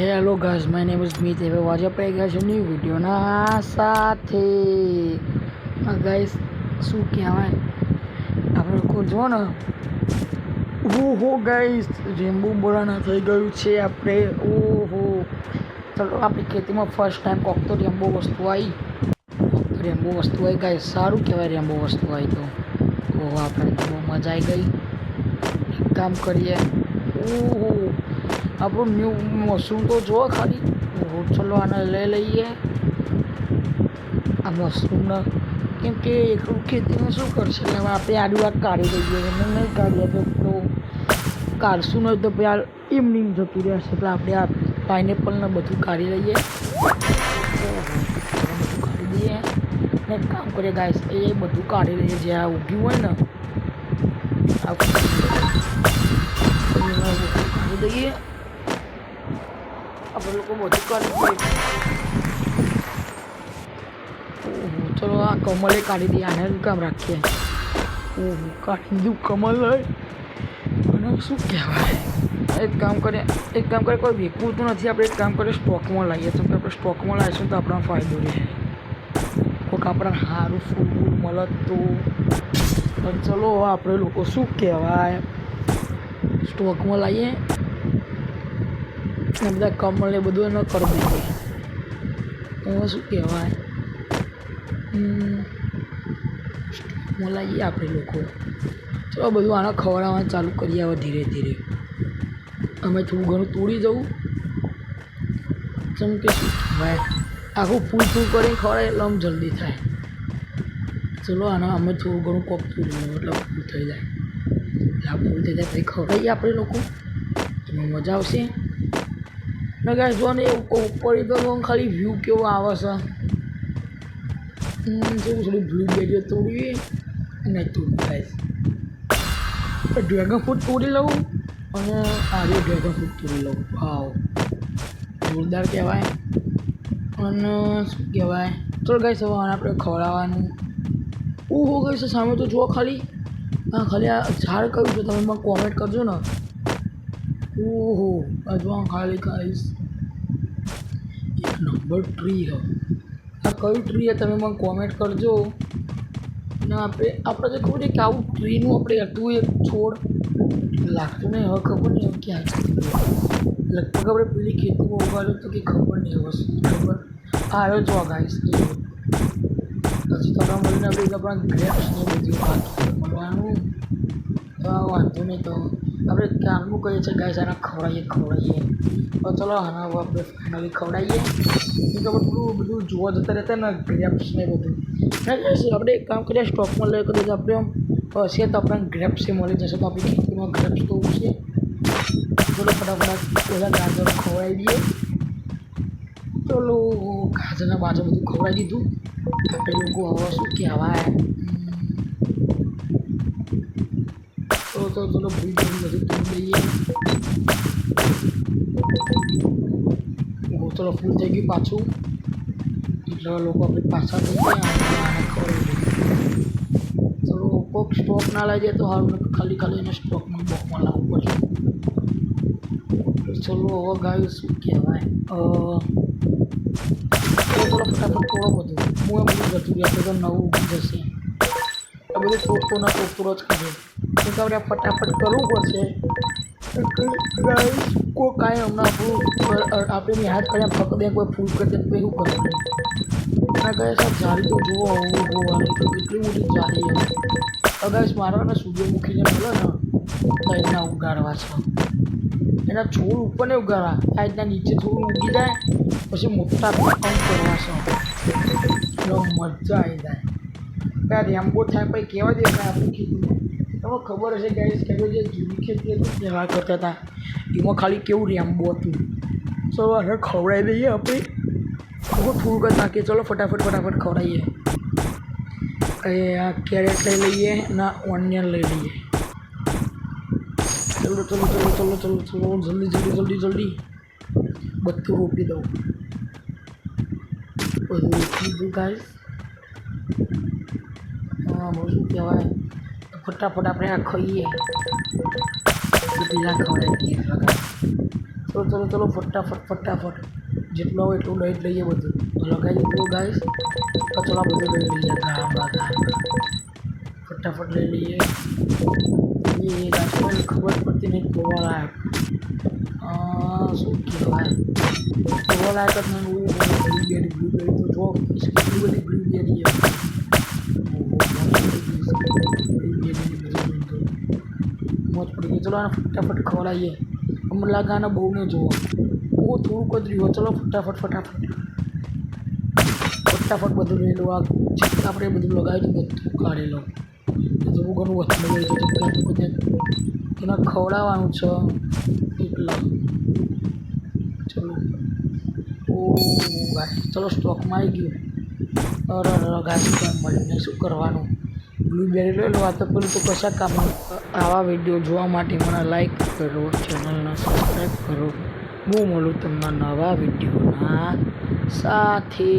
Hello guys, my name is Meet. હવે આજે આપણે ગયા છે ન્યૂ વિડીયોના સાથે. ગાઈસ શું કહેવાય, આપણે લોકો જો ને ઓહો ગાઈસ રેમ્બો બોલાના થઈ ગયું છે આપણે. ઓહો ચલો, આપણી ખેતીમાં ફર્સ્ટ ટાઈમ કોક તો રેમ્બો વસ્તુ આવી. ગાઈસ સારું કહેવાય રેમ્બો વસ્તુ આવી તો. ઓહો આપણે બહુ મજા આવી ગઈ. એક કામ કરીએ, ઓહો આપણું ન્યૂ મશરૂમ તો જુઓ ખાલી. ઓહો ચલો આને લઈ લઈએ આ મશરૂમને, કેમ કે એકલું ખેતીમાં શું કરશે હવે આપણે આડું આ કાઢી દઈએ. એમને નહીં કાઢીએ તો કાઢશું નહીં તો ભાઈ એમની જતું રહેશે. એટલે આપણે આ પાઇનેપલને બધું કાઢી લઈએ. બધું કાઢી દઈએ ને એક કામ કરીએ ગાઈસ, એ બધું કાઢી લઈએ જે આ ઉગ્યું હોય ને આ કાઢી દઈએ. આપણે લોકો બધું કાઢી દઈએ. ઓહો ચલો આ કમલે કાઢી દઈએ. આને કામ રાખીએ. ઓહો કાઢી દીધું કમલ હોય. અને શું કહેવાય, એક કામ કરીએ કોઈ વેચવું તો નથી. આપણે એક કામ કરીએ સ્ટોકમાં લાવીએ. તો આપણે સ્ટોકમાં લાવીશું તો આપણને ફાયદો રહે. કોઈક આપણને સારું ફૂલ મળે તો ચલો આપણે લોકો શું કહેવાય સ્ટોકમાં લાવીએ. ને બધા કમળ એ બધું એને કરી દઈએ. એમાં શું કહેવાય સ્ટોકમાં લાવીએ આપણે લોકો. ચલો બધું આને ખવડાવવાનું ચાલુ કરીએ હવે ધીરે ધીરે. અમે થોડું ઘણું તોડી જવું જેમ કે શું કહેવાય આખું ફૂલ કરીને ખવડાય એટલે આમ જલ્દી થાય. ચલો આને અમે થોડું ઘણું કોક તોડી લઈએ એટલે ફૂલ થઈ જાય. એટલે આ ફૂલ થઈ જાય પછી ખવડાવીએ આપણે લોકો. એમાં મજા આવશે ને ગાઈસ. જો ને ઉપર તો ખાલી વ્યૂ કેવો આવે છે. જેવું થોડી બ્લુબેરીઓ તોડવી નહીં તોડવું ગાઈસ. ડ્રેગન ફ્રૂટ તોડી લઉં અને આજે ડ્રેગન ફ્રૂટ તોડી લઉં. વાવ જોરદાર કહેવાય. અને શું કહેવાય ચલો ગાઈસ હવે આપણે ખવડાવવાનું. ઓહો ગાઈસ સામે તો જુઓ ખાલી. હા ખાલી આ ઝાડ કયું છે તમે મને કોમેન્ટ કરજો ને. ઓહો અજવા ખાલી ગાઈસ એક નંબર ટ્રી છે. આ કયું ટ્રી છે તમે મને કોમેન્ટ કરજો. ને આપણે જે ખબર કે આવું ટ્રીનું આપણે હતું એક છોડ લાગતું નહીં. હવે ખબર નહીં હવે ક્યાં લગભગ આપણે પેલી ખેતીમાં ઉગાડ્યું તો કંઈ ખબર નહીં હવે શું ખબર. આવ્યો જો ગાઈસ પછી તો મળીને આપણા ગ્રેપ્સને બધું મળવાનું તો વાંધો નહીં. તો આપણે કામનું કહીએ છીએ ગાઈસ આને ખવડાવીએ. તો ચલો આના આપણે ફાઇનલી ખવડાવીએ. તો આપણે બધું જોવા જતા રહેતા ને ગ્રેપ્સ ને બધું. આપણે એક કામ કરીએ સ્ટોકમાં લઈ કદાચ આપણે આમ હશે તો આપણને ગ્રેપ્સ મળી જશે. તો આપણી ખેતીમાં ગ્રેપ્સ તો ઉગશે. ચલો ફટાફટ બધા ગાજર ખવડાવી દઈએ. ચલો ગાજરના બાજુ બધું ખવડાવી દીધું. આપણે લોકો હવે શું કહેવાય તો ચલો ભૂલ બધું તોડી દઈએ. ચલો ફૂલ થઈ ગયું પાછું. એટલે લોકો આપણે પાછા થઈ ગયા ખવડાવી. ચલો કોક સ્ટોક ના લઈ જાય તો સારું. ખાલી એને સ્ટોકમાં બોકમાં લાવવું પડે. ચલો હવે ગાયું શું કહેવાય ચલો ફટાફટ થોડો બધું હું એ બધું જતું રહે તો નવું ઉગી જશે. આ બધું તોડતો જ કરે. તો આપણે ફટાફટ કરવું પડશે. કોઈ કાંઈ હમણાં આપણે યાદ કર્યા ફક્ત કોઈ ફૂલ કરી દે તો એવું કરે. ના કહે સાહેબ જારી તો જુઓ હોવાની તો કેટલી મોટી જારી છે. અગાઉ મારવાના સૂર્યમુખીને મળે ને તો એના ઉગાડવા છે. એના છોડ ઉપર ને ઉગાડવા આ રીતના નીચે થોડું ઉગી જાય પછી મોટા કામ કરવા છે. એટલે મજા આવી જાય. ત્યાં રેમ્બો થાય પછી કહેવા દે આપણી ખેતીમાં તમને ખબર હશે ગાઈસ કે જે જૂની ખેતી હતી તહેવાર કરતા હતા એમાં ખાલી કેવું રેમ્બો હતું. તો આને ખવડાવી દઈએ આપણે. થોડું કરી નાખીએ. ચલો ફટાફટ ખવડાવીએ. એ આ કેરેટ લઈ લઈએ ના ઓનિયન લઈ લઈએ. ચલો જલ્દી બધું રોપી દઉં. બધું રોપી દીધું ગાઈસ. હા બહુ શું કહેવાય ફટાફટ આપણે આ ખાઈએ. પેલા ખવડાવી દઈએ. ચલો ફટાફટ જેટલું હોય એટલું લઈ જ લઈએ બધું. હલો ગાઈસ, જુઓ ગાઈસ, તો ચલો આ બધું લઈ લઈએ. ફટાફટ લઈ લઈએ. એ ગાઈસ ખબર પડતી નહીં કોવા લાયક શું કહેવાય, કોવા લાયક જ નહીં. બ્લુબેરી તો જો કેટલી બધી બ્લુબેરી મોજ પડી ગઈ. ચલો આને ફટાફટ ખવડાવીએ. અમલા ગાના બહુ ને જુઓ, બહુ થોડુંક જ રહ્યું. ચલો ફટાફટ બધું લઈ લો. આ જેટલું આપણે બધું લગાવ્યું બધું કાઢી લો. થોડું ઘણું વસ્તુ લઈ છે એને ખવડાવવાનું છે એટલા. ચલો ચલો સ્ટોકમાં આવી ગયું. અરે ગાય મળીને શું કરવાનું. બ્લુબેરી લઈ લો. આ તો પેલું તો કશા કામ. આવા વિડીયો જોવા માટે મને લાઈક કરો, ચેનલને સબસ્ક્રાઈબ કરો. હું મળું તમને નવા વિડીયોના સાથે.